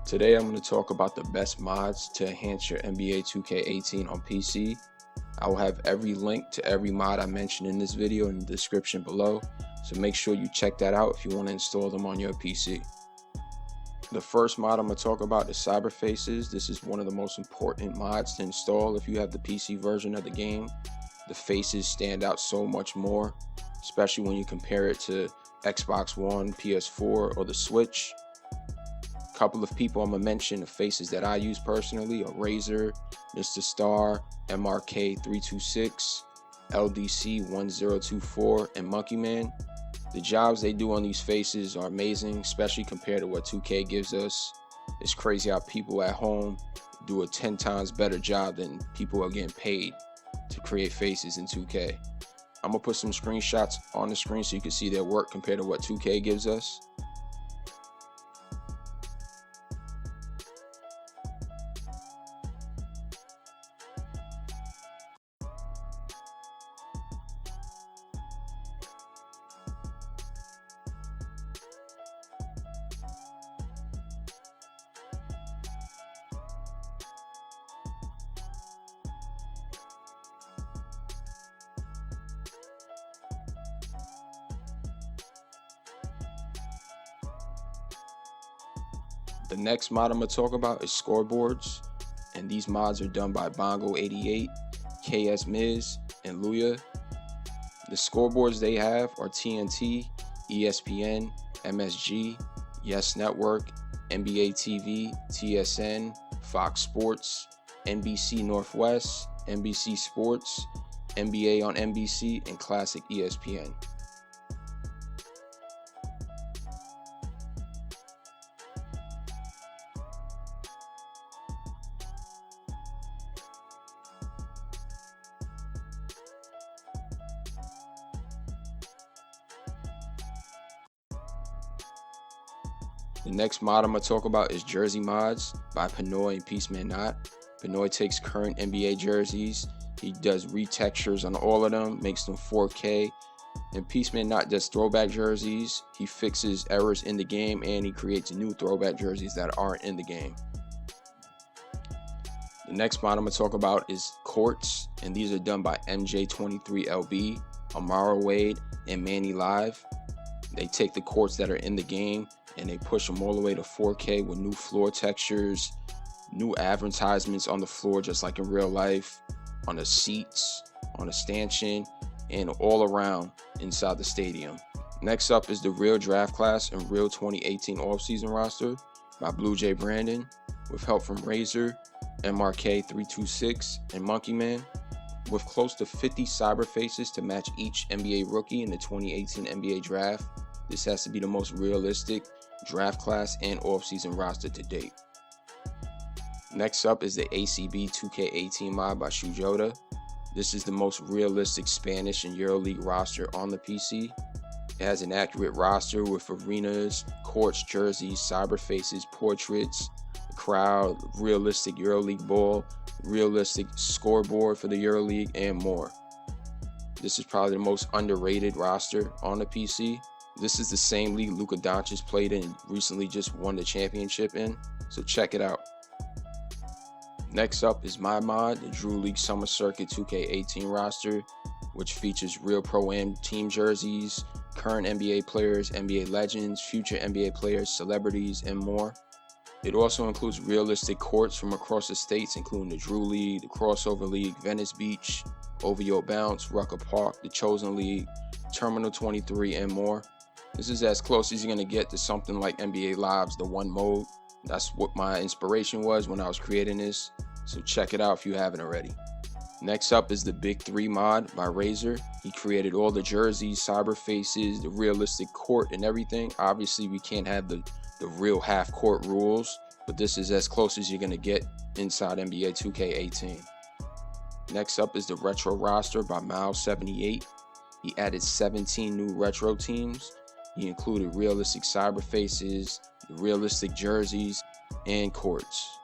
Today I'm going to talk about the best mods to enhance your NBA 2K18 on PC. I will have every link to every mod I mentioned in this video in the description below, so make sure you check that out if you want to install them on your PC. The first mod I'm going to talk about is Cyberfaces. This is one of the most important mods to install if you have the PC version of the game. The faces stand out so much more, especially when you compare it to Xbox One, PS4, or the Switch. A couple of people I'm going to mention, the faces that I use personally, are Razor, Mr. Star, MRK326, LDC1024, and Monkey Man. The jobs they do on these faces are amazing, especially compared to what 2K gives us. It's crazy how people at home do a 10 times better job than people are getting paid to create faces in 2K. I'm going to put some screenshots on the screen so you can see their work compared to what 2K gives us. The next mod I'm going to talk about is Scoreboards, and these mods are done by Bongo88, KS Miz, and Luya. The scoreboards they have are TNT, ESPN, MSG, Yes Network, NBA TV, TSN, Fox Sports, NBC Northwest, NBC Sports, NBA on NBC, and Classic ESPN. The next mod I'm going to talk about is Jersey Mods by Pinoy and Peaceman Not. Pinoy takes current NBA jerseys, he does retextures on all of them, makes them 4K, and Peaceman Not does throwback jerseys. He fixes errors in the game and he creates new throwback jerseys that aren't in the game. The next mod I'm going to talk about is Courts, and these are done by MJ23LB, Amara Wade, and Manny Live. They take the courts that are in the game and they push them all the way to 4K with new floor textures, new advertisements on the floor just like in real life, on the seats, on the stanchion, and all around inside the stadium. Next up is the Real Draft Class and Real 2018 Offseason Roster by Blue Jay Brandon with help from Razor, MRK326, and Monkey Man. With close to 50 Cyberfaces to match each NBA rookie in the 2018 NBA Draft, this has to be the most realistic draft class and offseason roster to date. Next up is the ACB 2K18 mod by Shujoda. This is the most realistic Spanish and EuroLeague roster on the PC. It has an accurate roster with arenas, courts, jerseys, Cyberfaces, portraits, crowd, realistic EuroLeague ball, realistic scoreboard for the EuroLeague, and more. This is probably the most underrated roster on the PC. This is the same league Luka Doncic played in and recently just won the championship in, so check it out. Next up is my mod, the Drew League Summer Circuit 2K18 roster, which features real Pro-Am team jerseys, current NBA players, NBA legends, future NBA players, celebrities, and more. It also includes realistic courts from across the states, including the Drew League, the Crossover League, Venice Beach, OVO Bounce, Rucker Park, the Chosen League, Terminal 23, and more. This is as close as you're going to get to something like NBA Live's The One Mode. That's what my inspiration was when I was creating this, so check it out if you haven't already. Next up is the Big 3 mod by Razor. He created all the jerseys, Cyberfaces, the realistic court, and everything. Obviously, we can't have the real half-court rules, but this is as close as you're going to get inside NBA 2K18. Next up is the Retro roster by Miles78. He added 17 new retro teams. He included realistic Cyberfaces, realistic jerseys, and courts.